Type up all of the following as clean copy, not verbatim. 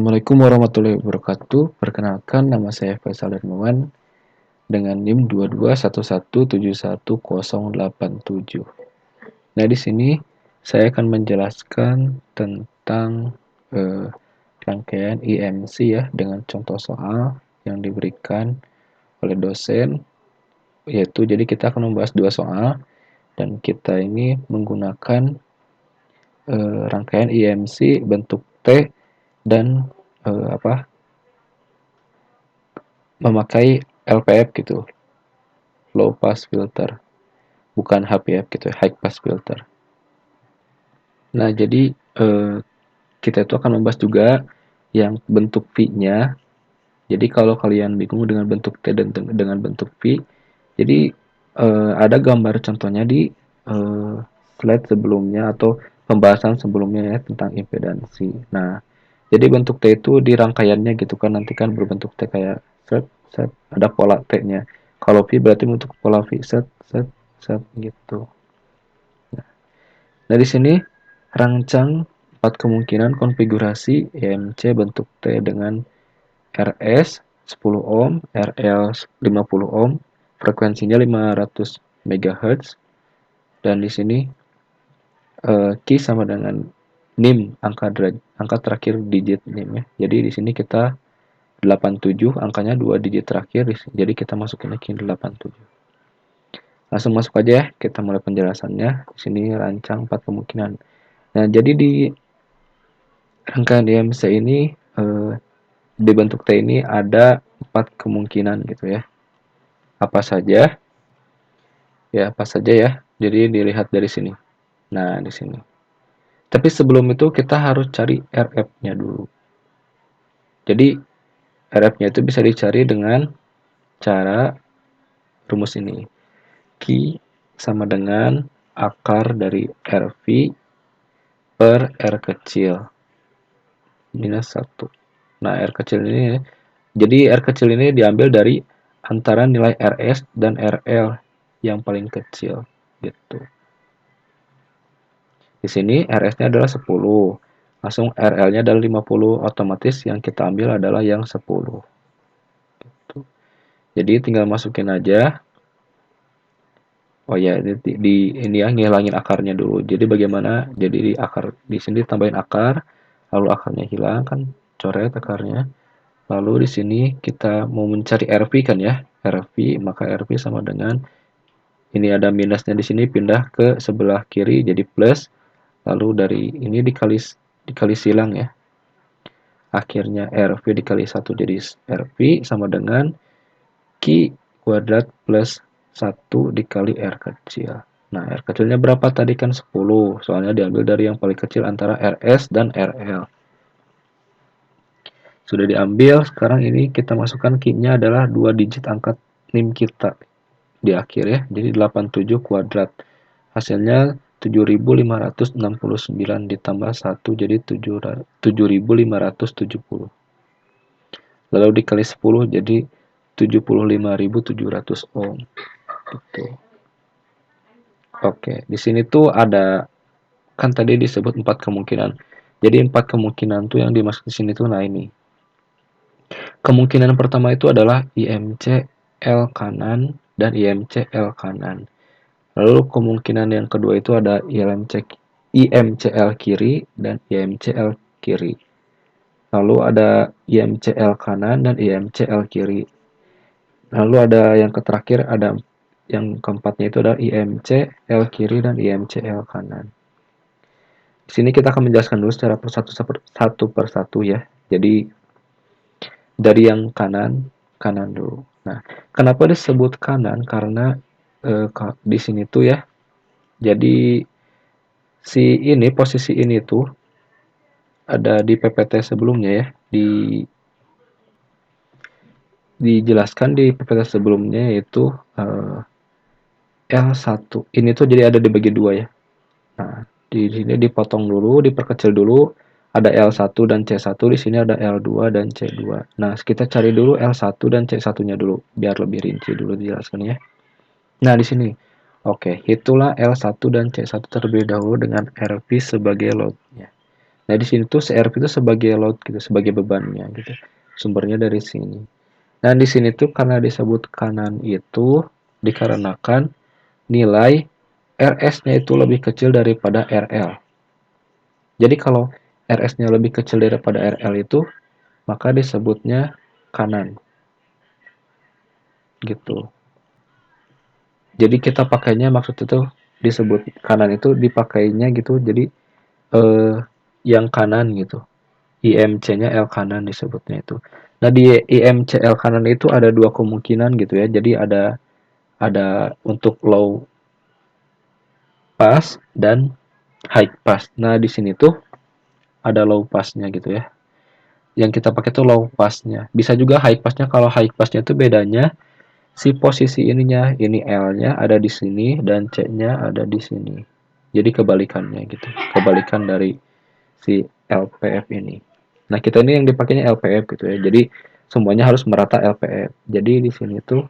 Assalamualaikum warahmatullahi wabarakatuh. Perkenalkan, nama saya Faisal Darmawan dengan NIM 221717087. Nah, di sini saya akan menjelaskan tentang eh, rangkaian IMC ya dengan contoh soal yang diberikan oleh dosen, yaitu jadi kita akan membahas dua soal dan kita ini menggunakan rangkaian IMC bentuk T dan memakai LPF gitu, low pass filter, bukan HPF gitu, high pass filter. Nah, jadi kita itu akan membahas juga yang bentuk V-nya. Jadi kalau kalian bingung dengan bentuk T dan dengan bentuk V, jadi ada gambar contohnya di eh, slide sebelumnya atau pembahasan sebelumnya ya tentang impedansi. Nah, jadi bentuk T itu di rangkaiannya gitu kan, nanti kan berbentuk T kayak set set ada pola T-nya. Kalau V berarti bentuk pola V set set set gitu. Nah, di sini rancang 4 kemungkinan konfigurasi IMC bentuk T dengan RS 10 ohm, RL 50 ohm, frekuensinya 500 MHz, dan di sini key sama dengan NIM, angka terakhir digit NIM ya. Jadi di sini kita 87, angkanya 2 digit terakhir, jadi kita masukin key 87. Langsung masuk aja ya, kita mulai penjelasannya. Di sini rancang 4 kemungkinan. Nah, jadi di rangkaian IMC ini di bentuk T ini ada 4 kemungkinan gitu ya. Apa saja? Ya, apa saja ya. Jadi dilihat dari sini. Nah, di sini. Tapi sebelum itu kita harus cari RF-nya dulu. Jadi RF-nya itu bisa dicari dengan cara rumus ini. Q sama dengan akar dari RV per R kecil minus 1. Nah, R kecil ini, jadi R kecil ini diambil dari antara nilai RS dan RL yang paling kecil gitu. Di sini RS-nya adalah 10. Langsung RL-nya adalah 50, otomatis yang kita ambil adalah yang 10. Gitu. Jadi tinggal masukin aja. Oh ya, ini ya ngilangin akarnya dulu. Jadi bagaimana? Jadi di akar di sini tambahin akar, lalu akarnya hilang kan, coret akarnya. Lalu di sini kita mau mencari RV kan ya, RV, maka RV sama dengan ini ada minusnya di sini pindah ke sebelah kiri jadi plus, lalu dari ini dikali silang ya. Akhirnya RV dikali 1 jadi RV sama dengan Q kuadrat plus 1 dikali R kecil. Nah, R kecilnya berapa tadi kan 10, soalnya diambil dari yang paling kecil antara RS dan RL. Sudah diambil, sekarang ini kita masukkan Q-nya adalah 2 digit angka NIM kita di akhir ya, jadi 87 kuadrat. Hasilnya 7569 ditambah 1 jadi 7570. Lalu dikali 10 jadi 75.700 ohm. Gitu. Oke, di sini tuh ada kan tadi disebut 4 kemungkinan. Jadi 4 kemungkinan tuh yang dimaksud di sini tuh nah ini. Kemungkinan pertama itu adalah IMC L kanan dan IMC L kanan. Lalu kemungkinan yang kedua itu ada IMCL kiri dan IMCL kiri. Lalu ada IMCL kanan dan IMCL kiri. Lalu ada yang terakhir, ada yang keempatnya itu adalah IMCL kiri dan IMCL kanan. Di sini kita akan menjelaskan dulu secara satu persatu ya. Jadi dari yang kanan dulu. Nah, kenapa disebut kanan? Karena di sini tuh ya. Jadi posisi ini tuh ada di PPT sebelumnya ya, dijelaskan di PPT sebelumnya yaitu L1. Ini tuh jadi ada dibagi dua ya. Nah, di sini dipotong dulu, diperkecil dulu, ada L1 dan C1, di sini ada L2 dan C2. Nah, kita cari dulu L1 dan C1-nya dulu, biar lebih rinci dulu dijelaskan ya. Nah, di sini. Oke, itulah L1 dan C1 terlebih dahulu dengan RV sebagai loadnya. Nah, di sini tuh CRP itu sebagai load gitu, sebagai bebannya gitu. Sumbernya dari sini. Nah, di sini tuh karena disebut kanan itu dikarenakan nilai RS-nya itu lebih kecil daripada RL. Jadi kalau RS-nya lebih kecil daripada RL itu, maka disebutnya kanan gitu. Jadi kita pakainya maksud itu disebut kanan itu dipakainya gitu. Jadi eh, yang kanan gitu. IMC-nya L kanan disebutnya itu. Nah, di IMC L kanan itu ada dua kemungkinan gitu ya. Jadi ada untuk low pass dan high pass. Nah, di sini tuh ada low pass-nya gitu ya. Yang kita pakai tuh low pass-nya. Bisa juga high pass-nya. Kalau high pass-nya itu bedanya si posisi ininya, ini L-nya ada di sini dan C-nya ada di sini. Jadi kebalikannya gitu. Kebalikan dari si LPF ini. Nah, kita ini yang dipakainya LPF gitu ya. Jadi semuanya harus merata LPF. Jadi di sini tuh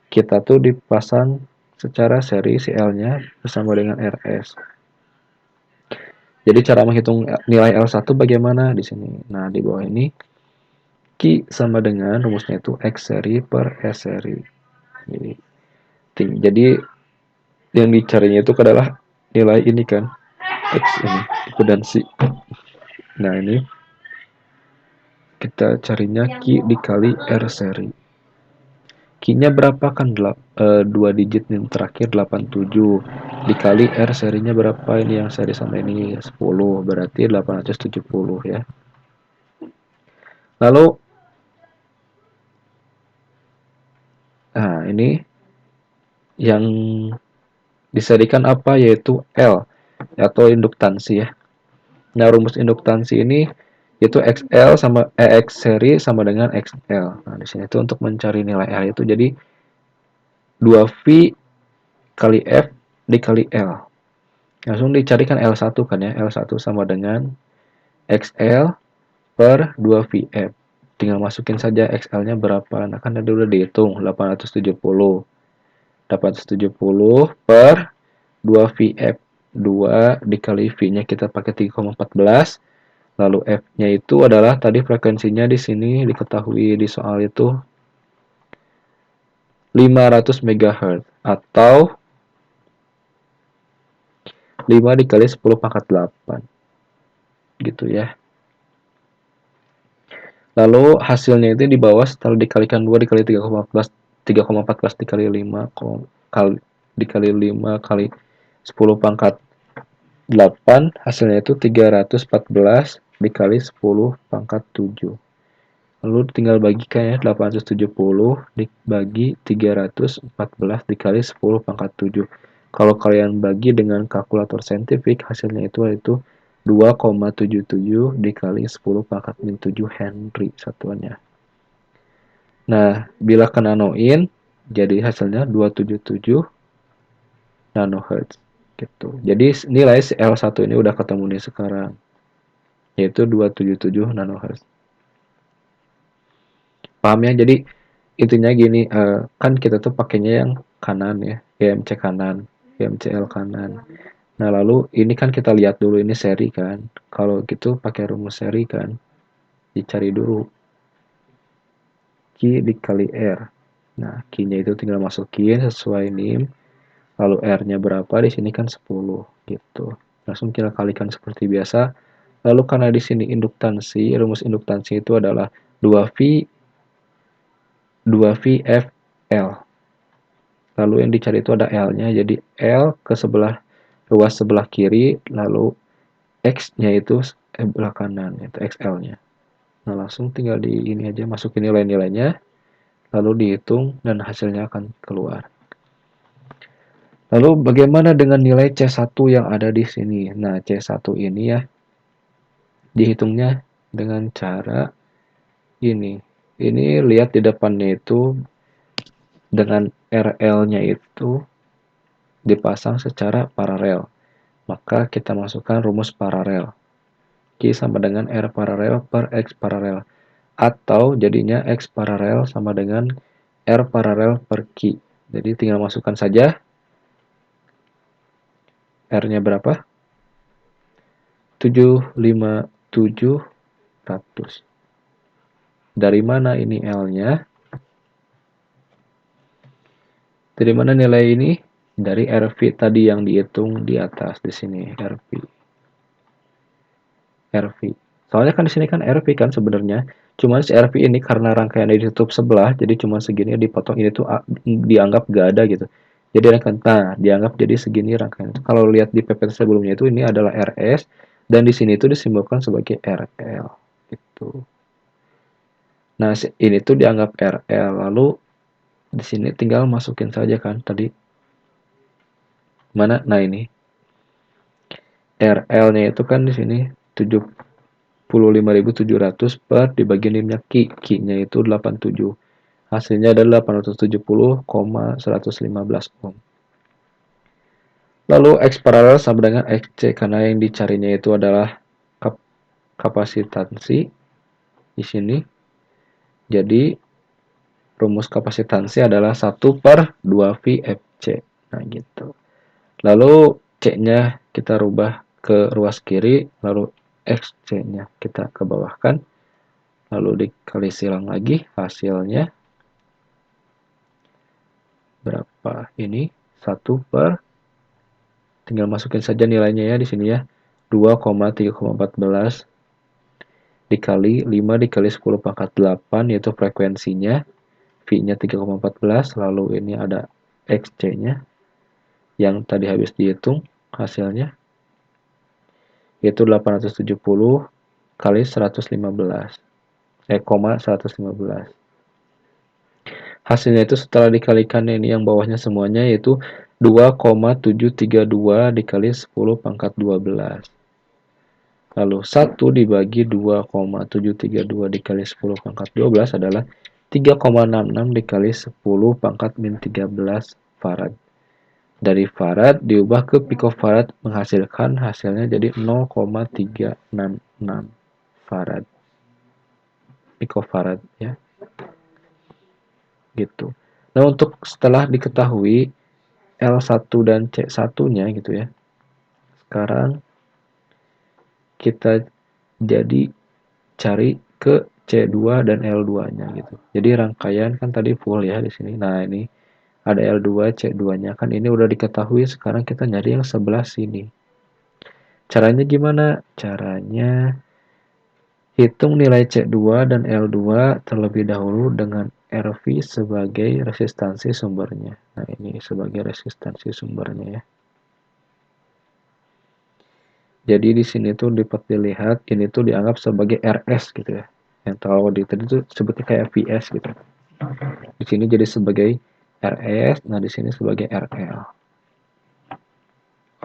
kita tuh dipasang secara seri si L-nya bersama dengan RS. Jadi cara menghitung nilai L1 bagaimana di sini? Nah, di bawah ini Q sama dengan rumusnya itu X seri per S seri. Jadi yang dicarinya itu adalah nilai ini kan, X ini, impedansi. Nah, ini kita carinya Q dikali R seri. Q-nya berapa kan? 2 digit yang terakhir 87 dikali R serinya berapa, ini yang seri sama ini 10 berarti 870 ya. Lalu nah ini yang diserikan apa, yaitu L atau induktansi ya. Nah, rumus induktansi ini yaitu XL sama X seri sama dengan XL. Nah, di sini itu untuk mencari nilai L itu jadi 2V kali F dikali L. Langsung dicarikan L1 kan ya. L1 sama dengan XL per 2VF. Tinggal masukin saja XL-nya berapa. Nah, kan tadi udah dihitung 870. 870 per 2VF. 2 dikali V-nya kita pakai 3,14. Lalu F-nya itu adalah tadi frekuensinya di sini diketahui di soal itu 500 MHz atau 5 dikali 10 pangkat 8 gitu ya. Lalu hasilnya itu di bawah setelah dikalikan 2 dikali 3,14 dikali 5 kali dikali 5 kali 10 pangkat 8 hasilnya itu 314 dikali 10 pangkat 7. Lalu tinggal bagikan ya, 870 dibagi 314 dikali 10 pangkat 7. Kalau kalian bagi dengan kalkulator saintifik, hasilnya itu 2,77 dikali 10 pangkat min 7 Henry satuannya. Nah, bila ke nanoin, jadi hasilnya 277 nanohertz. Gitu. Jadi nilai L1 ini udah ketemu nih sekarang, yaitu 277 nanohertz. Paham ya? Jadi intinya gini, kan kita tuh pakainya yang kanan ya, IMC kanan, IMCL kanan. Nah, lalu ini kan kita lihat dulu ini seri kan. Kalau gitu pakai rumus seri kan, dicari dulu Q dikali R. Nah, Q-nya itu tinggal masukin sesuai NIM, lalu R-nya berapa, di sini kan 10 gitu. Langsung kita kalikan seperti biasa. Lalu karena di sini induktansi, rumus induktansi itu adalah 2V 2VFL. Lalu yang dicari itu ada L-nya, jadi L ke sebelah ruas sebelah kiri, lalu X-nya itu sebelah kanan, itu XL-nya. Nah, langsung tinggal di ini aja, masukin nilai-nilainya, lalu dihitung, dan hasilnya akan keluar. Lalu bagaimana dengan nilai C1 yang ada di sini? Nah, C1 ini ya, dihitungnya dengan cara ini. Ini lihat di depannya itu, dengan RL-nya itu dipasang secara paralel. Maka kita masukkan rumus paralel. Q sama dengan R paralel per X paralel. Atau jadinya X paralel sama dengan R paralel per Q. Jadi tinggal masukkan saja R-nya berapa. 75700. Dari mana ini L-nya? Dari mana nilai ini? Dari RV tadi yang dihitung di atas di sini, RV. RV. Soalnya kan di sini kan RV kan sebenarnya. Cuman si RV ini karena rangkaiannya ditutup sebelah, jadi cuma segini dipotong ini tuh dianggap gak ada gitu. Jadi dianggap jadi segini rangkaian. Kalau lihat di PPT sebelumnya itu ini adalah RS dan di sini itu disimbolkan sebagai RL gitu. Nah, ini tuh dianggap RL. Lalu di sini tinggal masukin saja kan tadi. Mana? Nah, ini. RL-nya itu kan di sini 75.700 per dibagi NIM-nya Q-nya itu 87. Hasilnya adalah 870,115 ohm. Lalu X paralel sama dengan XC karena yang dicarinya itu adalah kapasitansi di sini. Jadi rumus kapasitansi adalah 1 per 2 VFC. Nah, gitu. Lalu C-nya kita rubah ke ruas kiri, lalu XC-nya kita ke bawahkan, lalu dikali silang lagi, hasilnya berapa? Ini 1 per, tinggal masukin saja nilainya ya di sini ya, 2,3,14 dikali 5 dikali 10 pangkat 8, yaitu frekuensinya, V-nya 3,14, lalu ini ada XC-nya, yang tadi habis dihitung, hasilnya, yaitu 870 kali 115, 115. Hasilnya itu setelah dikalikan ini yang bawahnya semuanya yaitu 2,732 dikali 10 pangkat 12. Lalu 1 dibagi 2,732 dikali 10 pangkat 12 adalah 3,66 dikali 10 pangkat min 13 farad. Dari farad diubah ke picofarad menghasilkan hasilnya jadi 0,366 farad. Picofarad ya. Gitu. Nah, untuk setelah diketahui L1 dan C1-nya gitu ya. Sekarang kita jadi cari ke C2 dan L2-nya gitu. Jadi rangkaian kan tadi full ya di sini. Nah, ini ada L2, C2-nya kan ini udah diketahui, sekarang kita nyari yang sebelah sini. Caranya gimana? Caranya hitung nilai C2 dan L2 terlebih dahulu dengan RV sebagai resistansi sumbernya. Nah, ini sebagai resistansi sumbernya ya. Jadi di sini tuh dapat dilihat ini tuh dianggap sebagai RS gitu ya. Yang kalau di tadi tuh sebutnya kayak VS gitu. Di sini jadi sebagai RS, nah di sini sebagai RL.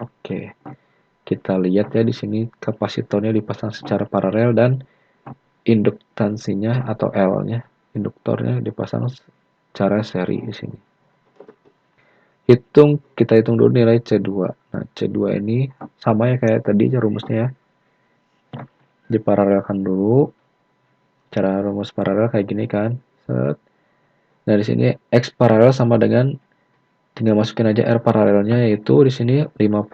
Oke. Kita lihat ya di sini kapasitornya dipasang secara paralel dan induktansinya atau L-nya, induktornya dipasang secara seri di sini. Kita hitung dulu nilai C2. Nah, C2 ini sama ya kayak tadi rumusnya ya. Diparalelkan dulu. Cara rumus paralel kayak gini kan. Set. Nah, di sini X paralel sama dengan tinggal masukin aja R paralelnya yaitu di sini 50.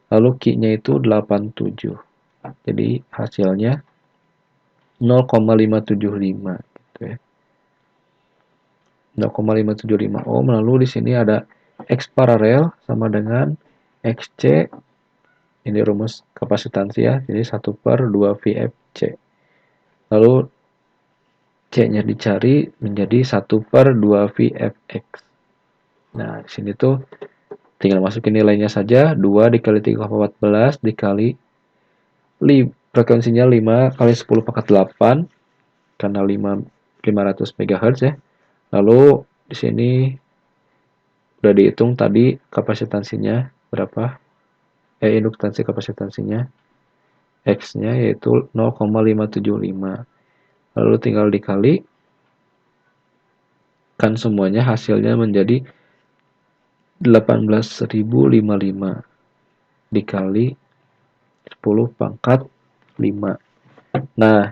Lalu Q-nya itu 87. Jadi hasilnya 0,575 gitu ya. 0,575 ohm. Lalu di sini ada X paralel sama dengan XC. Ini rumus kapasitansi ya. Jadi 1 per 2 VFC. Lalu C-nya dicari menjadi 1 per 2 VFX. Nah, di sini tuh tinggal masukin nilainya saja. 2 dikali 3,14 dikali frekuensinya 5 kali 10 pangkat 8 karena 500 MHz ya. Lalu di sini udah dihitung tadi kapasitansinya berapa? Induktansi kapasitansinya X-nya yaitu 0,575. Lalu tinggal dikali kan semuanya hasilnya menjadi 18.055 dikali 10 pangkat 5. Nah,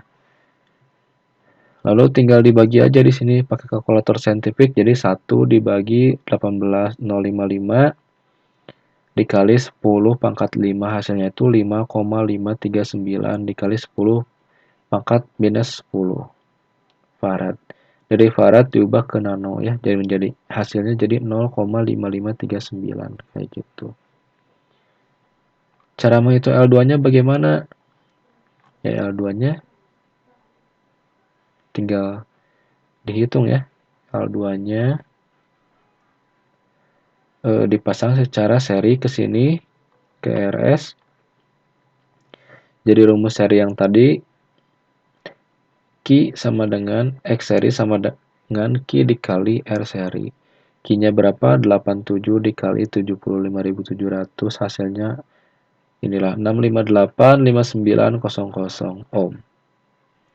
lalu tinggal dibagi aja di sini pakai kalkulator saintifik. Jadi 1 dibagi 18.055 dikali 10 pangkat 5, hasilnya itu 5,539 dikali 10 pangkat minus 10 farad. Dari farad diubah ke nano ya, jadi menjadi hasilnya jadi 0,5539 kayak gitu. Cara menghitung L2-nya bagaimana? Ya L2-nya tinggal dihitung ya. L2-nya dipasang secara seri ke sini ke RS. Jadi rumus seri yang tadi Q sama dengan X seri sama dengan Q dikali R seri. Q-nya berapa? 87 dikali 75.700, hasilnya inilah 6585900 ohm.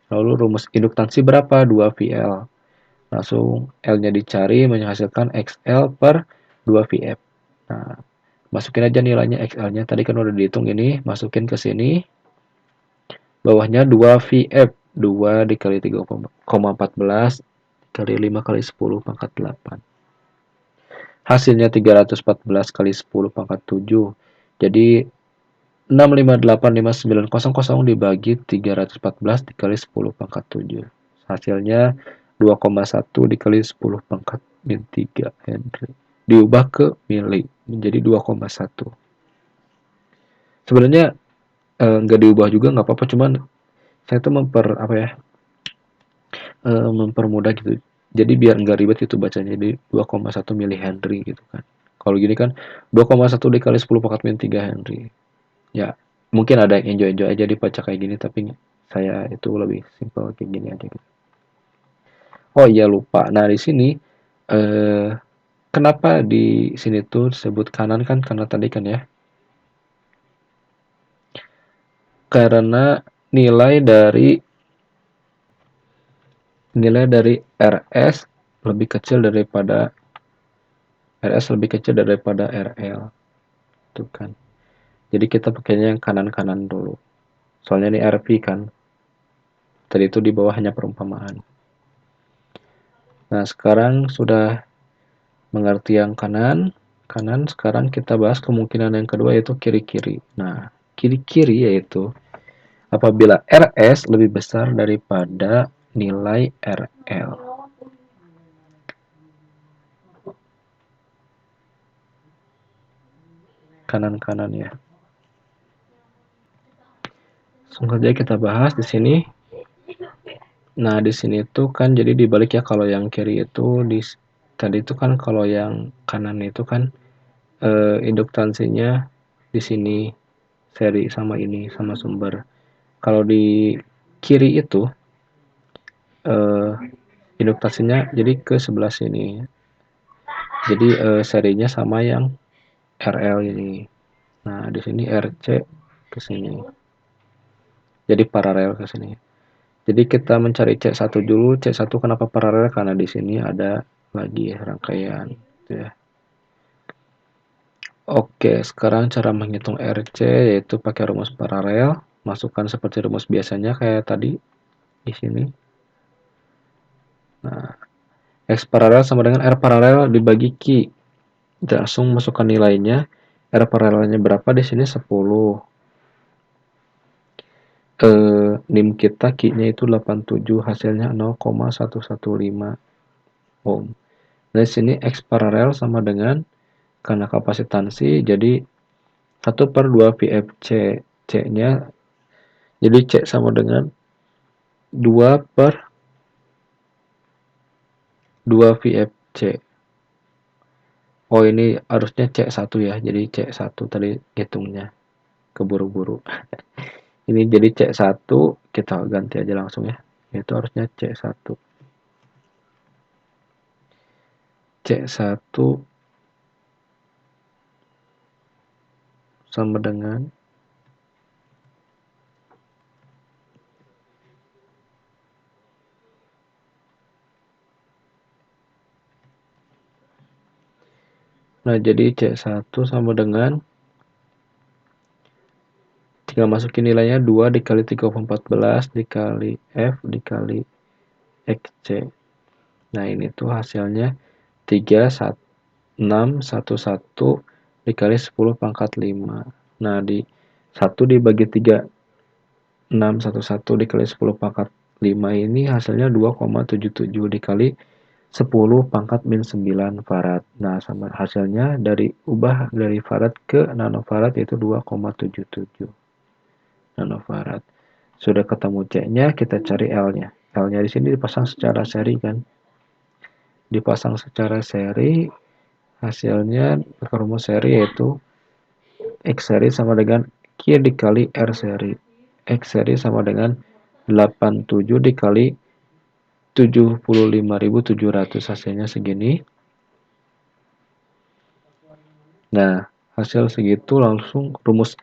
Lalu rumus induktansi berapa? 2VL. Langsung L-nya dicari menghasilkan XL per 2VF. Nah, masukin aja nilainya XL-nya. Tadi kan udah dihitung ini, masukin ke sini. Bawahnya 2VF. 2 dikali 3,14 kali 5 kali 10 pangkat 8. Hasilnya 314 kali 10 pangkat 7. Jadi 6585900 dibagi 314 dikali 10 pangkat 7. Hasilnya 2,1 dikali 10 pangkat min 3 Henry. Diubah ke mili menjadi 2,1. Sebenarnya nggak diubah juga nggak apa-apa, cuman saya tuh mempermudah gitu. Jadi biar nggak ribet itu bacanya, jadi 2,1 mili Henry gitu kan. Kalau gini kan 2,1 dikali 10 pangkat min 3 Henry. Ya, mungkin ada yang enjoy-enjoy aja dibaca kayak gini, tapi saya itu lebih simpel kayak gini aja gitu. Oh iya lupa. Nah, di sini eh kenapa di sini tuh disebut kanan kan karena tadi kan ya. Karena nilai dari lebih kecil daripada RS lebih kecil daripada RL. Tuh kan. Jadi kita pakainya yang kanan-kanan dulu. Soalnya ini RP kan. Tadi itu di bawah hanya perumpamaan. Nah, sekarang sudah mengerti yang kanan. Sekarang kita bahas kemungkinan yang kedua yaitu kiri-kiri. Nah, kiri-kiri yaitu apabila RS lebih besar daripada nilai RL. Kanan-kanan ya. Langsung saja kita bahas di sini. Nah, di sini tuh kan jadi dibalik ya, kalau yang kiri itu tadi itu kan kalau yang kanan itu kan induktansinya di sini seri sama ini sama sumber. Kalau di kiri itu induktansinya jadi ke sebelah sini. Jadi serinya sama yang RL ini. Nah, di sini RC ke sini. Jadi paralel ke sini. Jadi kita mencari C1 dulu. C1 kenapa paralel? Karena di sini ada lagi rangkaian gitu ya. Oke, sekarang cara menghitung RC yaitu pakai rumus paralel. Masukkan seperti rumus biasanya kayak tadi di sini. Nah, X paralel sama dengan R paralel dibagi Q. Langsung masukkan nilainya. R paralelnya berapa? Di sini 10. NIM kita Q-nya itu 87, hasilnya 0,115 ohm. Dari sini X paralel sama dengan, karena kapasitansi, jadi 1 per 2 VFC. C-nya, jadi C sama dengan 2 per 2 VFC. Oh, ini harusnya C1 ya, jadi C1 tadi hitungnya. Keburu-buru. Ini jadi C1, kita ganti aja langsung ya. Itu harusnya C1. C1 sama dengan, nah jadi C1 sama dengan, tinggal masukin nilainya 2 dikali 3,14 dikali F dikali XC. Nah, ini tuh hasilnya 3611 dikali 10 pangkat 5. Nah, 1 dibagi 3, 611 dikali 10 pangkat 5 ini hasilnya 2,77 dikali 10 pangkat min 9 farad. Nah, sama hasilnya ubah dari farad ke nanofarad yaitu 2,77 nanofarad. Sudah ketemu C-nya, kita cari L-nya. L-nya di sini dipasang secara seri kan. Dipasang secara seri, hasilnya rumus seri yaitu X seri sama dengan Q dikali R seri. X seri sama dengan 87 dikali 75.700, hasilnya segini. Nah, hasil segitu langsung rumus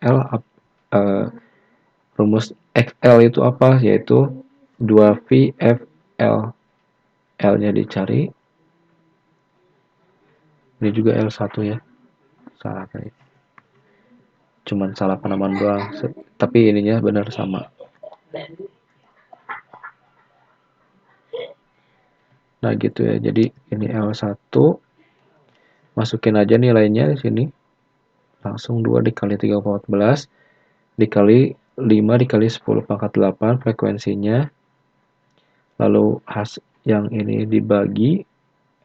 rumus XL itu apa? Yaitu 2VFL. L-nya dicari. Ini juga L1 ya. Salah kali. Cuman salah penamaan doang. Tapi ininya benar sama. Nah, gitu ya. Jadi ini L1. Masukin aja nilainya di sini. Langsung 2 dikali 3,14 dikali 5 dikali 10 pangkat 8 frekuensinya. Lalu yang ini dibagi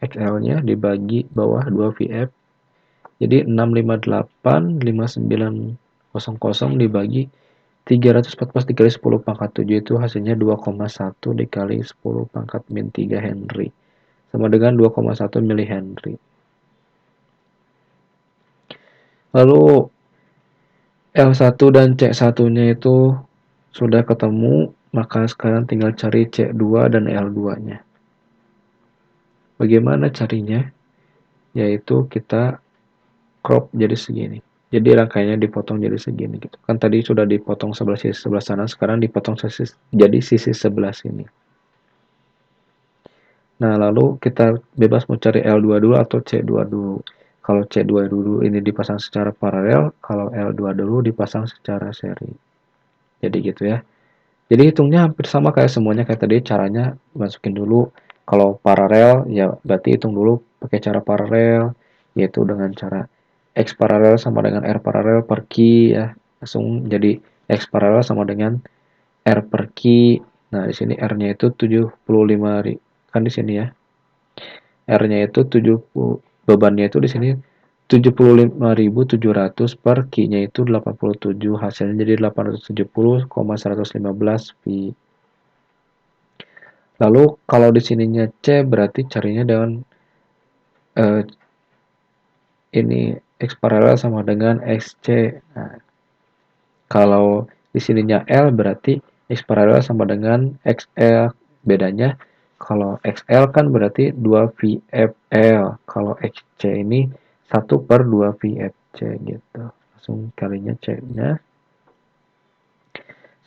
XL-nya dibagi bawah 2VF. Jadi 658,5900 dibagi 314 dikali 10 pangkat 7 itu hasilnya 2,1 dikali 10 pangkat min 3 Henry. Sama dengan 2,1 mili-Henry. Lalu L1 dan C1-nya itu sudah ketemu, maka sekarang tinggal cari C2 dan L2-nya. Bagaimana carinya? Yaitu kita crop jadi segini. Jadi rangkaiannya dipotong jadi segini gitu. Kan tadi sudah dipotong sebelah sisi sebelah sana, sekarang dipotong jadi sisi sebelah sini. Nah, lalu kita bebas mau cari L2 dulu atau C2 dulu. Kalau C2 dulu ini dipasang secara paralel, kalau L2 dulu dipasang secara seri. Jadi gitu ya. Jadi hitungnya hampir sama kayak semuanya kayak tadi, caranya masukin dulu. Kalau paralel ya berarti hitung dulu pakai cara paralel, yaitu dengan cara X paralel sama dengan R paralel per Q ya. Langsung jadi X paralel sama dengan R per Q. Nah, di sini R-nya itu 75 kan di sini ya. R-nya itu 70, bebannya itu di sini 75.700 per Q-nya itu 87, hasilnya jadi 870,115 pi. Lalu kalau di sininya C berarti carinya dengan eh, ini X paralel sama dengan XC. Nah, kalau di sininya L berarti X paralel sama dengan XL. Bedanya kalau XL kan berarti 2VFL. Kalau XC ini 1 per 2VFC gitu. Langsung kalinya C-nya.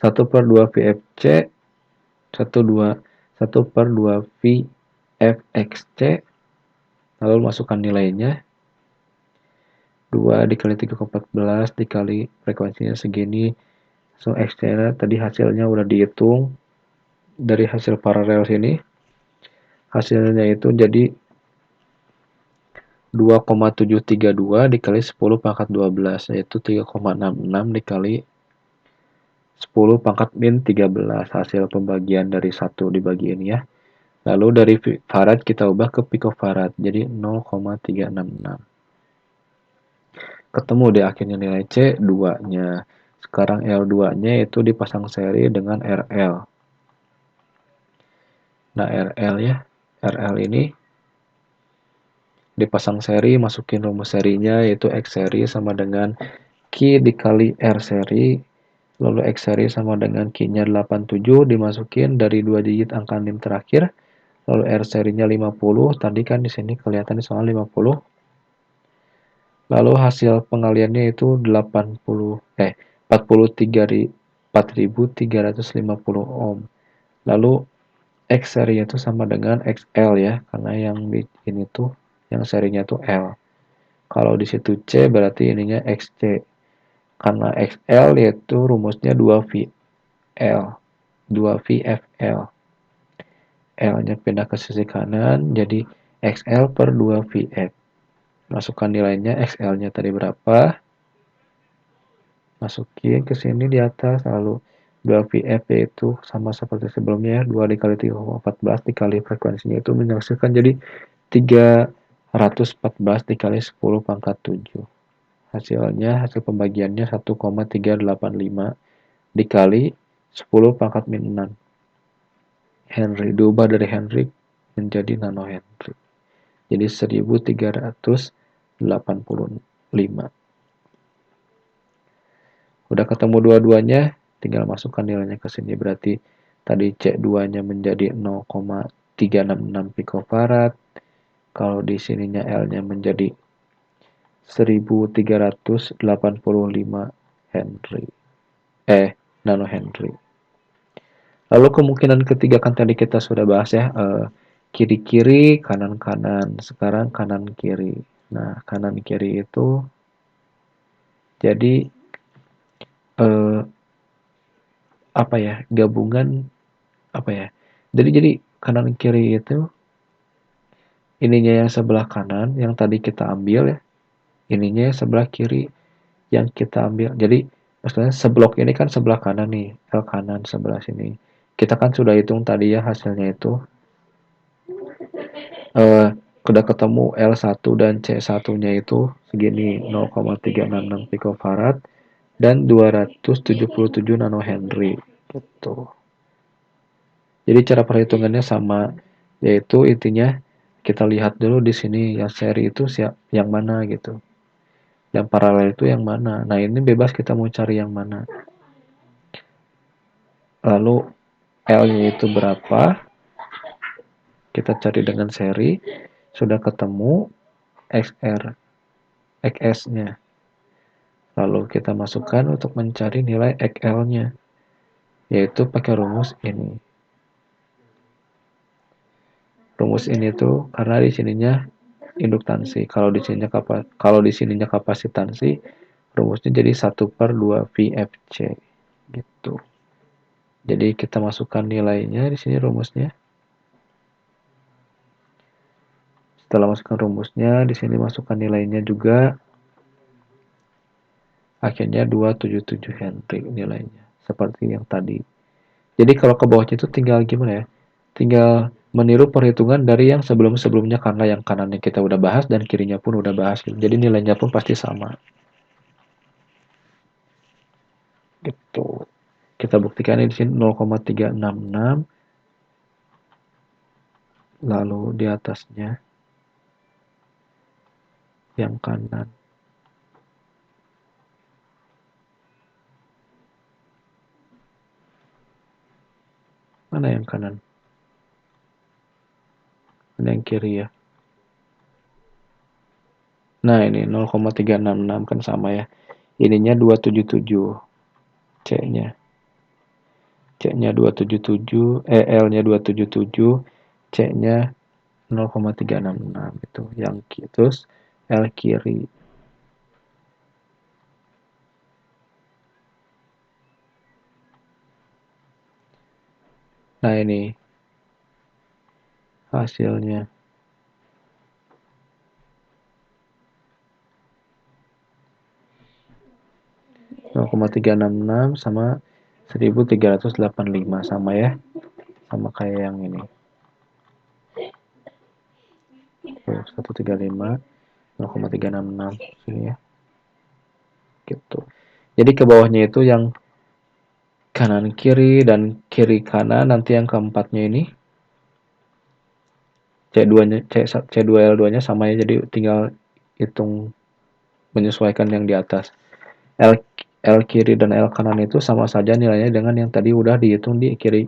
1 per 2VFC. 1 per 2VFXC. Lalu masukkan nilainya. 2 dikali 3,14 dikali frekuensinya segini. So, X-nya tadi hasilnya udah dihitung dari hasil paralel sini. Hasilnya itu jadi 2,732 dikali 10 pangkat 12, yaitu 3,66 dikali 10 pangkat min 13. Hasil pembagian dari 1 dibagi ini ya. Lalu dari farad kita ubah ke picofarad, jadi 0,366. Ketemu deh akhirnya nilai C 2-nya. Sekarang L2-nya itu dipasang seri dengan RL. Nah, RL ya. RL ini dipasang seri, masukin rumus serinya yaitu X seri sama dengan Q dikali R seri. Lalu X seri sama dengan Q-nya 87 dimasukin dari 2 digit angka NIM terakhir. Lalu R serinya 50, tadi kan di sini kelihatan di soal 50. Lalu hasil pengaliannya itu 43.350 ohm. Lalu X serinya itu sama dengan XL ya, karena yang di ini tuh yang serinya tuh L. Kalau di situ C berarti ininya XC. Karena XL yaitu rumusnya 2VL, 2VFL. L-nya pindah ke sisi kanan jadi XL per 2VF. Masukkan nilainya, XL-nya tadi berapa, masukin ke sini di atas, lalu 2VF yaitu sama seperti sebelumnya, 2 dikali 3,14 dikali frekuensinya itu menghasilkan jadi 314 dikali 10 pangkat 7. Hasilnya, hasil pembagiannya 1,385 dikali 10 pangkat min 6 Henry. Diubah dari Henry menjadi nanohenry. Jadi 1385. Udah ketemu dua-duanya, tinggal masukkan nilainya ke sini. Berarti tadi C2-nya menjadi 0,366 picofarad. Kalau di sininya L-nya menjadi 1385 Henry. Nanohenry. Lalu kemungkinan ketiga kan tadi kita sudah bahas ya, kiri-kiri, kanan-kanan. Sekarang kanan-kiri. Nah, kanan-kiri itu jadi eh, apa ya, gabungan apa ya. Jadi kanan kiri itu ininya yang sebelah kanan yang tadi kita ambil ya, ininya yang sebelah kiri yang kita ambil. Jadi maksudnya seblok ini kan sebelah kanan nih, L kanan sebelah sini. Kita kan sudah hitung tadi ya hasilnya itu eh udah ketemu L1 dan C1-nya itu segini 0,366 picofarad dan 277 nanohenry gitu. Jadi cara perhitungannya sama, yaitu intinya kita lihat dulu di sini yang seri itu siap yang mana gitu. Yang paralel itu yang mana. Nah, ini bebas kita mau cari yang mana. Lalu L-nya itu berapa? Kita cari dengan seri. Sudah ketemu XR, XS-nya. Lalu kita masukkan untuk mencari nilai XL-nya, yaitu pakai rumus ini. Rumus ini tuh karena di sininya induktansi. Kalau di sininya kapasitansi, rumusnya jadi 1/2 VFC gitu. Jadi kita masukkan nilainya di sini rumusnya. Setelah masukkan rumusnya, di sini masukkan nilainya juga. Akhirnya 277 Henry nilainya. Seperti yang tadi. Jadi kalau ke bawahnya itu tinggal gimana ya? Tinggal meniru perhitungan dari yang sebelum-sebelumnya karena yang kanannya kita udah bahas dan kirinya pun udah bahas. Jadi nilainya pun pasti sama. Gitu. Kita buktikan di sini 0,366, lalu di atasnya yang kanan. Mana yang kanan? Mana yang kiri ya? Nah, ini 0,366 kan sama ya. Ininya 277, C-nya. C-nya 277, L-nya 277, C-nya 0,366 itu. Yang terus L kiri. Nah, ini hasilnya. 0,366 sama 1385 sama ya. Sama kayak yang ini. 135 0,366 sini ya. Gitu. Jadi ke bawahnya itu yang kanan kiri dan kiri kanan, nanti yang keempatnya ini C2-nya C2L2-nya sama ya, jadi tinggal hitung menyesuaikan yang di atas. L L kiri dan L kanan itu sama saja nilainya dengan yang tadi udah dihitung di kiri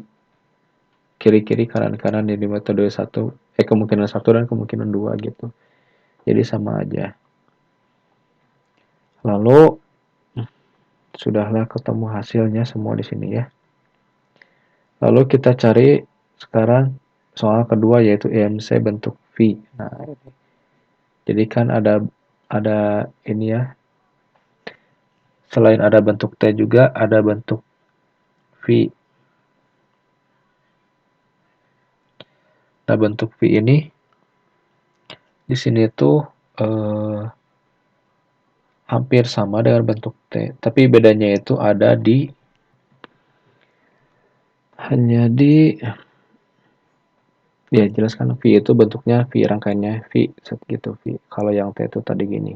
kanan di metode 1, kemungkinan 1 dan kemungkinan 2 gitu. Jadi sama aja. Lalu sudahlah ketemu hasilnya semua di sini ya. Lalu kita cari sekarang soal kedua yaitu EMC bentuk V. Nah, jadi kan ada ini ya. Selain ada bentuk T juga ada bentuk V. Nah, bentuk V ini di sini tuh eh, hampir sama dengan bentuk T, tapi bedanya itu ada di hanya di ya jelaskan V itu bentuknya V rangkaiannya V gitu V. Kalau yang T itu tadi gini.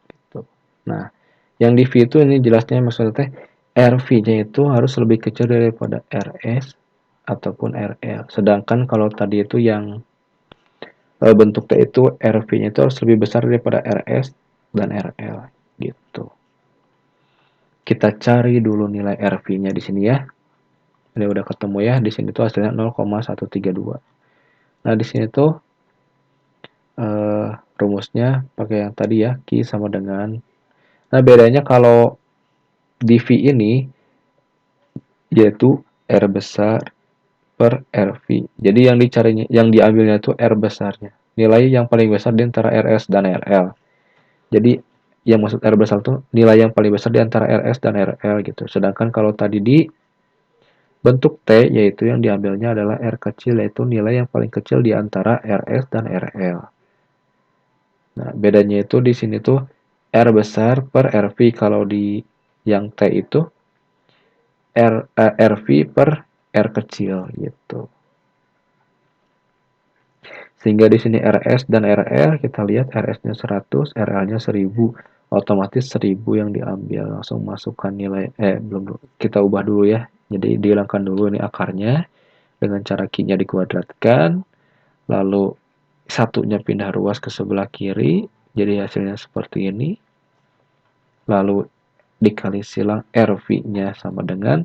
Gitu. Nah, yang di V itu ini jelasnya maksudnya teh RV-nya itu harus lebih kecil daripada RS ataupun RL. Sedangkan kalau tadi itu yang bentuk T itu RV-nya itu harus lebih besar daripada RS dan RL gitu. Kita cari dulu nilai RV-nya di sini ya. Ini udah ketemu ya. Di sini tuh hasilnya 0,132. Nah, di sini tuh rumusnya pakai yang tadi ya, Q sama dengan. Nah, bedanya kalau di V ini yaitu R besar per RV. Jadi yang dicarinya, yang diambilnya itu R besarnya. Nilai yang paling besar di antara RS dan RL. Jadi yang maksud R besar itu nilai yang paling besar di antara RS dan RL gitu. Sedangkan kalau tadi di bentuk T yaitu yang diambilnya adalah R kecil yaitu nilai yang paling kecil di antara RS dan RL. Nah, bedanya itu di sini tuh R besar per RV kalau di yang T itu RV per R kecil gitu. Sehingga di sini RS dan RL kita lihat RS-nya 100, RL-nya 1000. Otomatis 1000 yang diambil. Langsung masukkan nilai belum dulu. Kita ubah dulu ya. Jadi dihilangkan dulu ini akarnya dengan cara Q-nya dikuadratkan, lalu satunya pindah ruas ke sebelah kiri. Jadi hasilnya seperti ini. Lalu dikali silang RV-nya sama dengan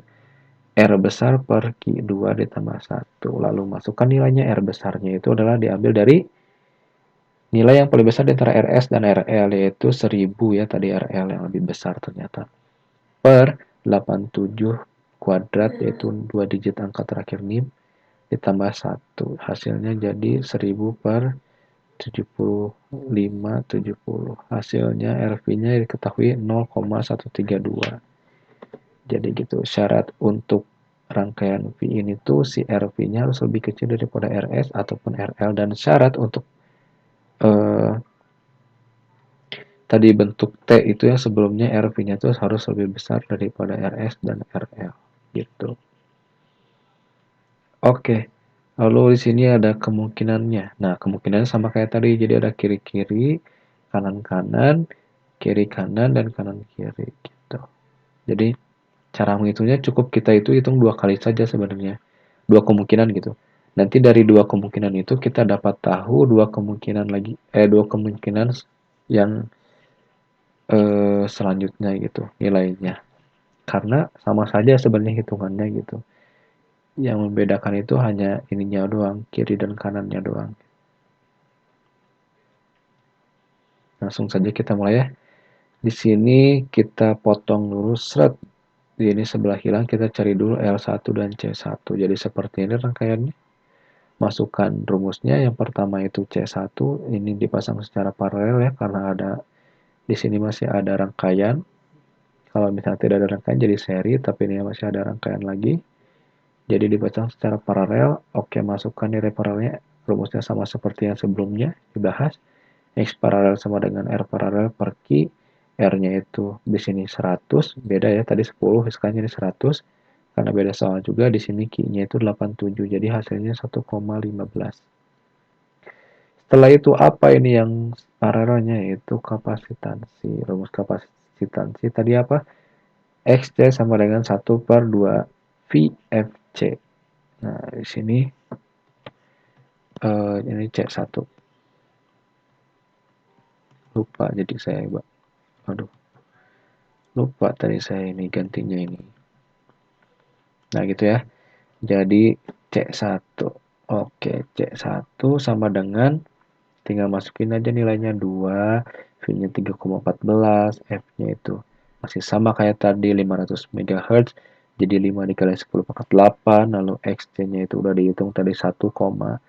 R besar per Q2 ditambah 1. Lalu masukkan nilainya R besarnya itu adalah diambil dari nilai yang paling besar di antara RS dan RL yaitu 1000 ya tadi RL yang lebih besar ternyata. Per 87 kuadrat yaitu 2 digit angka terakhir NIM ditambah 1. Hasilnya jadi 1000 per 7570. Hasilnya RV-nya diketahui 0,132. Jadi gitu syarat untuk rangkaian V ini tuh si RV-nya harus lebih kecil daripada RS ataupun RL dan syarat untuk eh, tadi bentuk T itu yang sebelumnya RV-nya itu harus lebih besar daripada RS dan RL gitu. Oke. Lalu di sini ada kemungkinannya. Nah, kemungkinannya sama kayak tadi. Jadi ada kiri-kiri, kanan-kanan, kiri-kanan, dan kanan-kiri gitu. Jadi cara menghitungnya cukup kita itu hitung 2 kali saja sebenarnya. 2 kemungkinan gitu. Nanti dari 2 kemungkinan itu kita dapat tahu 2 kemungkinan lagi, 2 kemungkinan yang selanjutnya gitu nilainya. Karena sama saja sebenarnya hitungannya gitu. Yang membedakan itu hanya ininya doang, kiri dan kanannya doang. Langsung saja kita mulai ya. Di sini kita potong dulu seret. Di ini sebelah hilang kita cari dulu L1 dan C1. Jadi seperti ini rangkaiannya. Masukkan rumusnya. Yang pertama itu C1. Ini dipasang secara paralel ya karena ada di sini masih ada rangkaian. Kalau misalnya tidak ada rangkaian jadi seri, tapi ini masih ada rangkaian lagi. Jadi dipasang secara paralel. Oke, masukkan nilai paralelnya. Rumusnya sama seperti yang sebelumnya dibahas. X paralel sama dengan R paralel per Q. R-nya itu di sini 100, beda ya, tadi 10, sekarang jadi 100. Karena beda soal juga, di sini Q-nya itu 87, jadi hasilnya 1,15. Setelah itu apa ini yang paralelnya, yaitu kapasitansi. Rumus kapasitansi tadi apa? XC sama dengan 1 per 2 VFC. Nah, di sini ini C1. Lupa, jadi saya, aduh, lupa tadi saya ini gantinya ini. Nah, gitu ya. Jadi C1. Oke, C1 sama dengan tinggal masukin aja nilainya 2, V-nya 3,14, F-nya itu masih sama kayak tadi 500 MHz. Jadi 5 dikali 10 pangkat 8, lalu XC-nya itu udah dihitung tadi 1,15.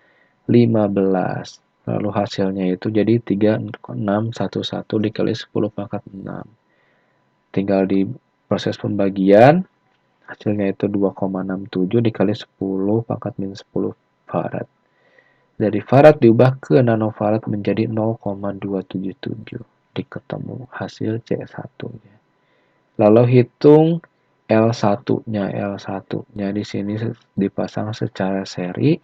Lalu hasilnya itu jadi 3611 dikali 10 pangkat 6. Tinggal di proses pembagian, hasilnya itu 2,67 dikali 10 pangkat min 10 Farad. Dari farad diubah ke nanofarad menjadi 0,277. Diketemu hasil C1. Lalu hitung L1-nya. L1-nya di sini dipasang secara seri.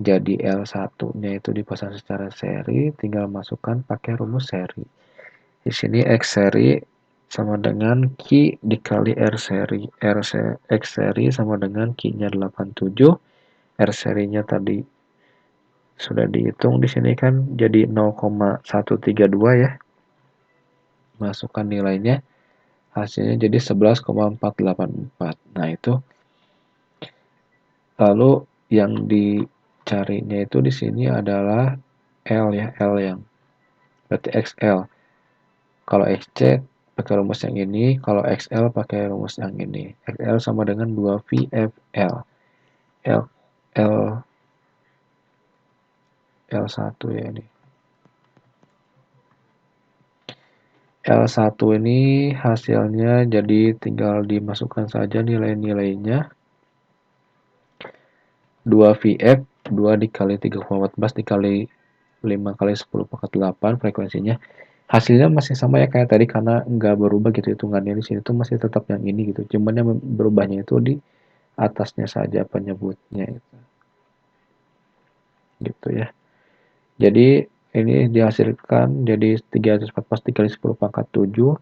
Jadi L1-nya itu dipasang secara seri, tinggal masukkan pakai rumus seri. Di sini X seri sama dengan Q dikali R seri. X seri sama dengan Q-nya 87. R serinya tadi sudah dihitung di sini kan jadi 0,132 ya. Masukkan nilainya, hasilnya jadi 11,484. Nah, itu lalu yang dicarinya itu di sini adalah L ya, L yang berarti XL. Kalau XC pakai rumus yang ini, kalau XL pakai rumus yang ini. XL sama dengan 2VFL. L L L1 ya ini. L1 ini hasilnya jadi tinggal dimasukkan saja nilai-nilainya. 2VF 2 dikali 3,14 dikali 5 kali 10 pangkat 8 frekuensinya. Hasilnya masih sama ya kayak tadi karena nggak berubah gitu hitungannya di sini tuh masih tetap yang ini gitu. Cuman yang berubahnya itu di atasnya saja penyebutnya itu. Gitu ya. Jadi ini dihasilkan jadi 314 dikali 10 pangkat 7.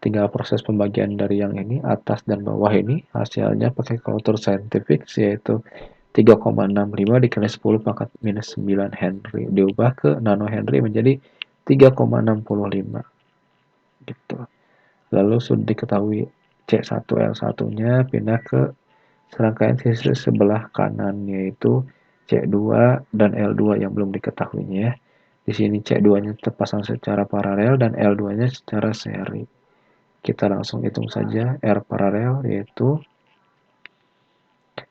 Tinggal proses pembagian dari yang ini atas dan bawah ini hasilnya pakai kalkulator saintifik yaitu 3,65 dikali 10 pangkat minus 9 Henry diubah ke nano Henry menjadi 3,65 gitu. Lalu sudah diketahui C1L1-nya pindah ke serangkaian sisi sebelah kanan yaitu C2 dan L2 yang belum diketahuinya ya. Di sini C2-nya terpasang secara paralel dan L2-nya secara seri. Kita langsung hitung saja R paralel yaitu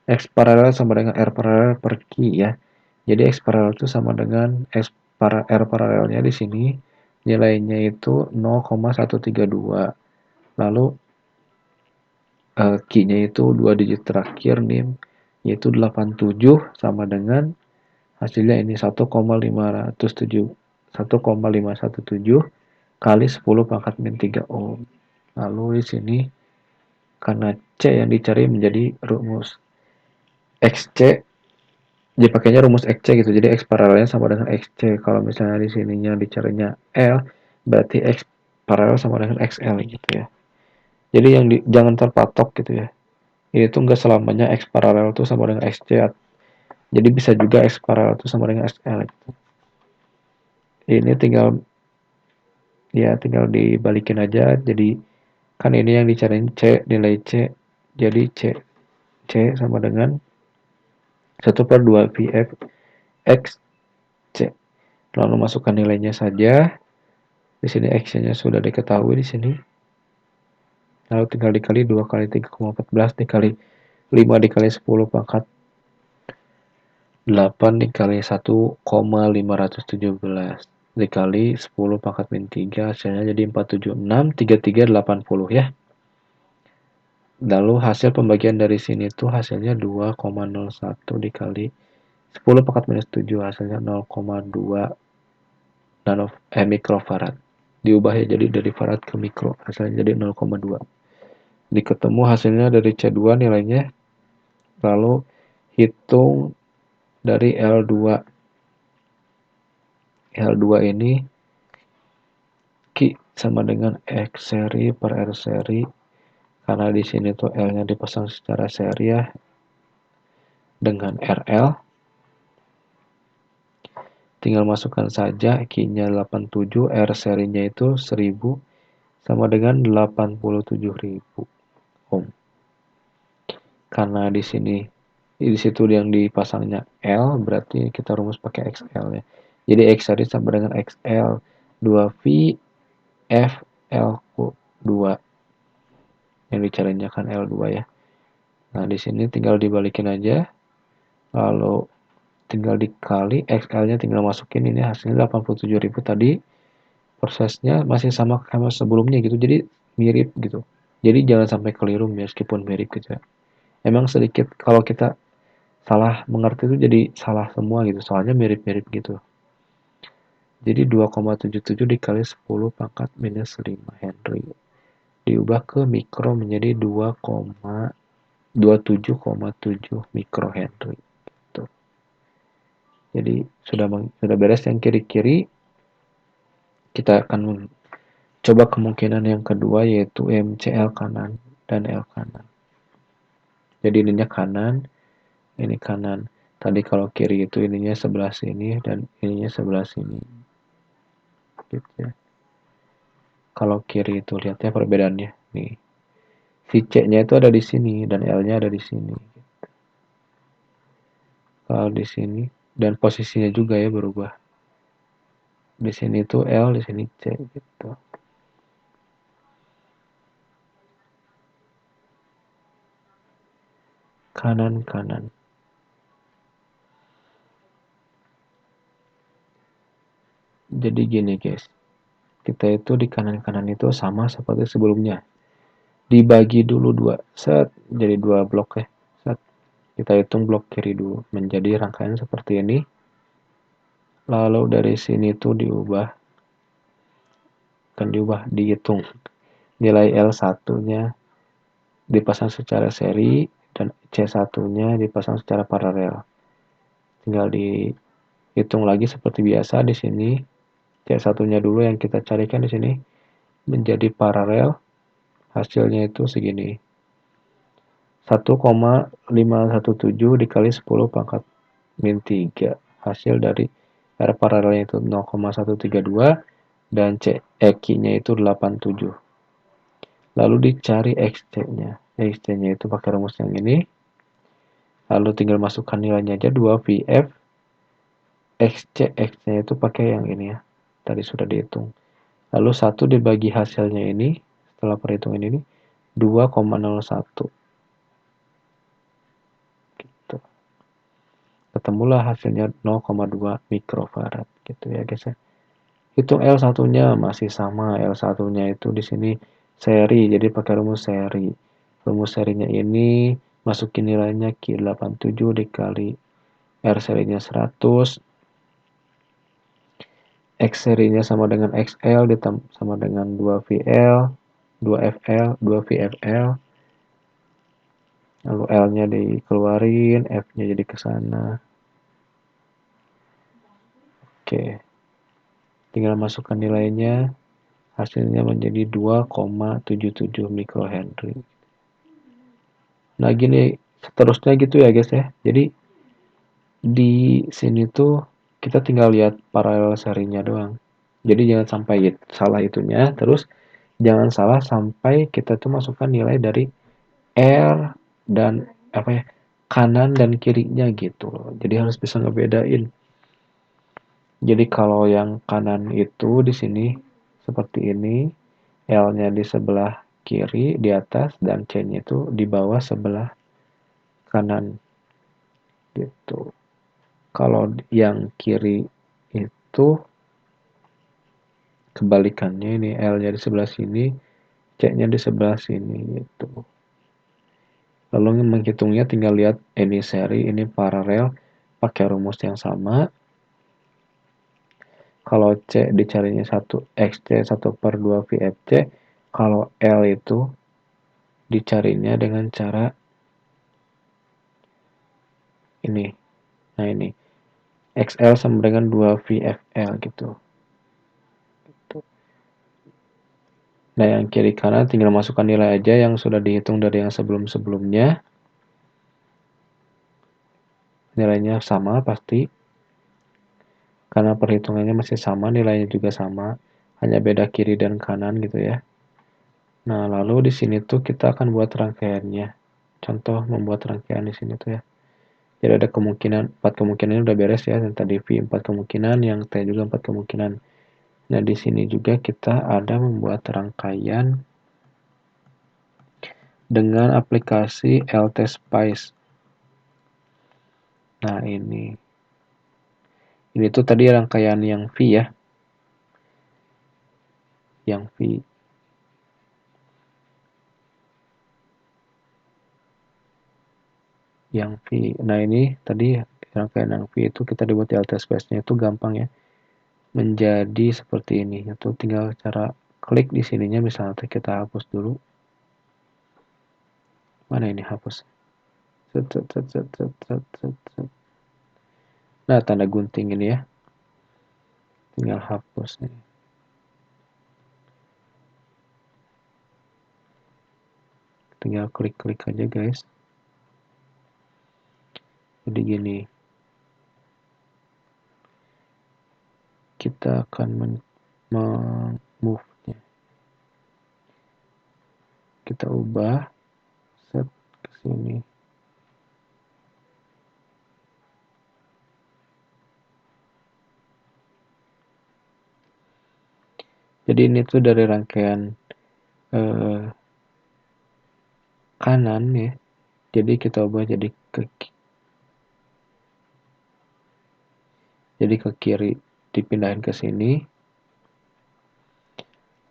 X paralel sama dengan R paralel per Q ya. Jadi X paralel itu sama dengan R paralelnya di sini nilainya itu 0,132. Lalu Q-nya itu 2 digit terakhir nih yaitu 87 sama dengan hasilnya ini 1,517 kali 10 pangkat min 3 ohm. Lalu di sini karena C yang dicari menjadi rumus XC dipakainya rumus XC gitu. Jadi X paralelnya sama dengan XC. Kalau misalnya di sininya dicarinya L, berarti X paralel sama dengan XL gitu ya. Jadi jangan terpatok gitu ya. Ini tuh nggak selamanya X paralel tuh sama dengan XC. Jadi bisa juga X paralel tuh sama dengan XL gitu. Ini tinggal dibalikin aja. Jadi kan ini yang dicariin C, nilai C. Jadi C sama dengan 1/2 VF X C. Lalu masukkan nilainya saja. Di sini X-nya sudah diketahui di sini. Lalu tinggal dikali 2 kali 3,14 dikali 5 dikali 10 pangkat 8 dikali 1,517 dikali 10 pangkat min 3 hasilnya jadi 476 3380 ya. Lalu hasil pembagian dari sini tuh hasilnya 2,01 dikali 10 pangkat minus 7 hasilnya 0,2 mikrofarad. Diubah ya jadi dari farad ke mikro hasilnya jadi 0,2. Diketemu hasilnya dari C2 nilainya. Lalu hitung dari L2. L2 ini Q sama dengan X seri per R seri. Karena di sini tuh L-nya dipasang secara seri ya dengan RL. Tinggal masukkan saja Q-nya 87, R serinya itu 1000 sama dengan 87.000 ohm. Karena di situ yang dipasangnya L berarti kita rumus pakai XL ya. Jadi X seri sama dengan XL 2V F L Q 2 yang dicarinya kan L2 ya. Nah, di sini tinggal dibalikin aja. Lalu tinggal dikali XL-nya tinggal masukin ini hasilnya 87.000 tadi. Prosesnya masih sama kayak sebelumnya gitu. Jadi mirip gitu. Jadi jangan sampai keliru meskipun mirip gitu ya. Emang sedikit kalau kita salah mengerti itu jadi salah semua gitu, soalnya mirip-mirip gitu. Jadi 2,77 dikali 10 pangkat minus 5 Henry. Diubah ke mikro menjadi 2,27,7 mikro Henry. Gitu. Jadi sudah beres yang kiri-kiri. Kita akan coba kemungkinan yang kedua yaitu MCL kanan dan L kanan. Jadi ininya kanan, ini kanan. Tadi kalau kiri itu ininya sebelah sini dan ininya sebelah sini. Gitu ya. Kalau kiri itu lihatnya perbedaannya nih. Si C-nya itu ada di sini dan L-nya ada di sini. Kalau di sini dan posisinya juga ya berubah. Di sini itu L, di sini C gitu. Kanan kanan. Jadi gini guys. Kita itu di kanan-kanan itu sama seperti sebelumnya. Dibagi dulu dua. Set. Jadi dua blok ya. Set. Kita hitung blok kiri dulu. Menjadi rangkaian seperti ini. Lalu dari sini tuh diubah. Kan diubah. Dihitung. Nilai L1-nya dipasang secara seri. Dan C1-nya dipasang secara paralel. Tinggal dihitung lagi seperti biasa di sini. C1-nya dulu yang kita carikan di sini. Menjadi paralel. Hasilnya itu segini. 1,517 dikali 10 pangkat min 3. Hasil dari R paralelnya itu 0,132 dan Q-nya itu 87. Lalu dicari XC-nya. XC-nya itu pakai rumus yang ini. Lalu tinggal masukkan nilainya aja 2VF XC. X-nya itu pakai yang ini ya. Tadi sudah dihitung. Lalu 1 dibagi hasilnya ini. Setelah perhitungan ini 2,01. Gitu. Ketemulah hasilnya 0,2 mikrofarad gitu ya guys ya. Hitung L1-nya masih sama. L1-nya itu di sini seri, jadi pakai rumus seri. Rumus serinya ini masukin nilainya Q87 dikali R serinya 100. X serinya sama dengan XL sama dengan 2VL, 2FL, 2VFL. Lalu L-nya dikeluarin, F-nya jadi ke sana. Oke. Tinggal masukkan nilainya. Hasilnya menjadi 2,77 mikrohenry. Nah gini seterusnya gitu ya guys ya. Jadi di sini tuh kita tinggal lihat paralel serinya doang. Jadi jangan sampai salah itunya. Terus jangan salah sampai kita tuh masukkan nilai dari R dan apa ya, kanan dan kirinya gitu loh. Jadi harus bisa ngebedain. Jadi kalau yang kanan itu di sini seperti ini, L-nya di sebelah kiri di atas dan C-nya itu di bawah sebelah kanan gitu. Kalau yang kiri itu kebalikannya, ini L-nya di sebelah sini, C-nya di sebelah sini gitu. Lalu menghitungnya tinggal lihat ini seri, ini paralel, pakai rumus yang sama. Kalau C dicarinya 1 XC 1 per 2 VFC, kalau L itu dicarinya dengan cara ini. Nah ini, XL sama dengan 2 VFL gitu. Nah yang kiri kanan tinggal masukkan nilai aja yang sudah dihitung dari yang sebelum-sebelumnya. Nilainya sama pasti. Karena perhitungannya masih sama, nilainya juga sama. Hanya beda kiri dan kanan gitu ya. Nah, lalu di sini tuh kita akan buat rangkaiannya. Contoh membuat rangkaian di sini tuh ya. Jadi ada kemungkinan, 4 kemungkinan udah beres ya. Dan tadi V 4 kemungkinan, yang T juga 4 kemungkinan. Nah, di sini juga kita ada membuat rangkaian dengan aplikasi LT Spice. Nah, ini. Ini tuh tadi rangkaian yang V ya. Yang V. yang V. Nah ini tadi rangkaian yang V itu kita dibuat di alt space-nya itu gampang ya, menjadi seperti ini. Itu tinggal cara klik di sininya, misalnya kita hapus dulu. Mana ini hapus? Nah tanda gunting ini ya, tinggal hapus nih. Tinggal klik-klik aja guys. Jadi gini, kita akan move-nya. Kita ubah set ke sini. Jadi ini tuh dari rangkaian kanan ya. Jadi kita ubah jadi ke kiri, dipindahin ke sini.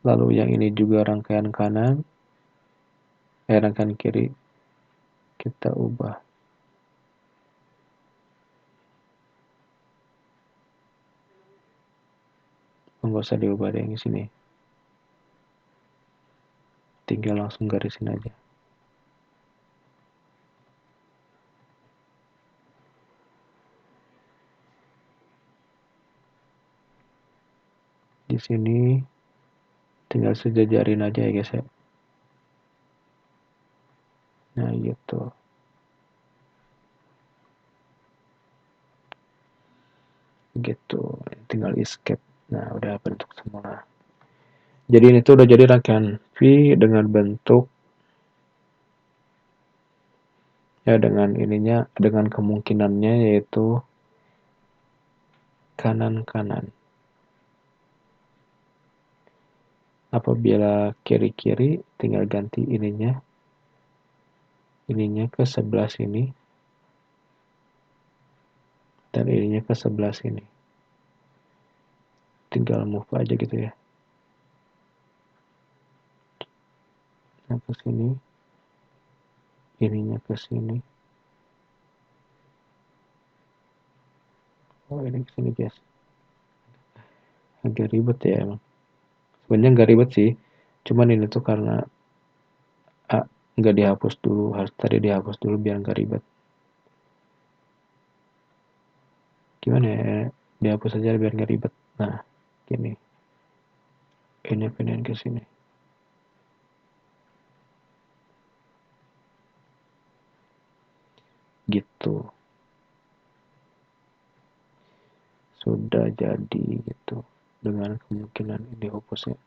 Lalu yang ini juga rangkaian kanan, rangkaian kiri kita ubah. Nggak usah diubah deh yang di sini. Tinggal langsung garisin aja. Di sini tinggal sejajarin aja ya guys ya. Nah gitu. Gitu. Tinggal escape. Nah udah bentuk semua. Jadi ini tuh udah jadi rangkaian V dengan bentuk ya, dengan ininya, dengan kemungkinannya yaitu kanan-kanan. Apabila kiri-kiri tinggal ganti ininya ke sebelah sini dan ininya ke sebelah sini. Tinggal move aja gitu ya. Nah ke sini, ininya ke sini. Oh ini ke sini guys. Agak ribet ya emang. Sebenarnya nggak ribet sih. Cuman ini tuh karena nggak dihapus dulu, harus tadi dihapus dulu biar nggak ribet. Gimana ya? Dihapus aja biar nggak ribet. Nah, gini. Ini pindahin ke sini. Gitu. Sudah jadi gitu. Dengan kemungkinan ini hapusnya.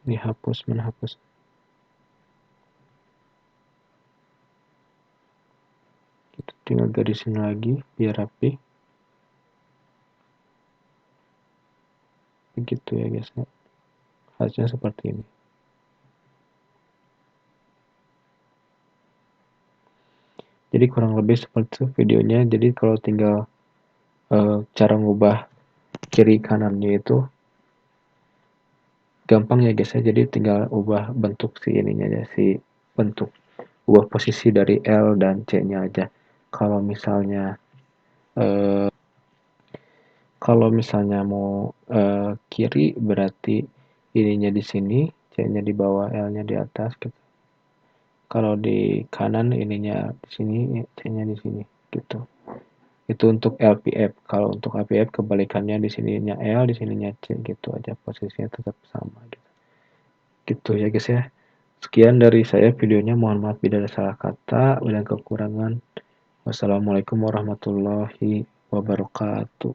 Ini hapus, mana hapus? Kita tinggal garisin lagi biar rapi. Begitu ya guys. Harusnya seperti ini. Jadi kurang lebih seperti itu videonya. Jadi kalau tinggal cara ngubah kiri kanannya itu gampang ya guys ya. Jadi tinggal ubah bentuk si ininya aja, si bentuk, ubah posisi dari L dan C nya aja. Kalau misalnya mau kiri berarti ininya di sini, C nya di bawah, L nya di atas gitu. Kalau di kanan ininya di sini, C nya di sini gitu. Itu untuk LPF. Kalau untuk APF kebalikannya, di sininya L, di sininya C gitu aja, posisinya tetap sama gitu. Gitu ya guys ya. Sekian dari saya videonya, mohon maaf bila ada salah kata dan kekurangan. Wassalamualaikum warahmatullahi wabarakatuh.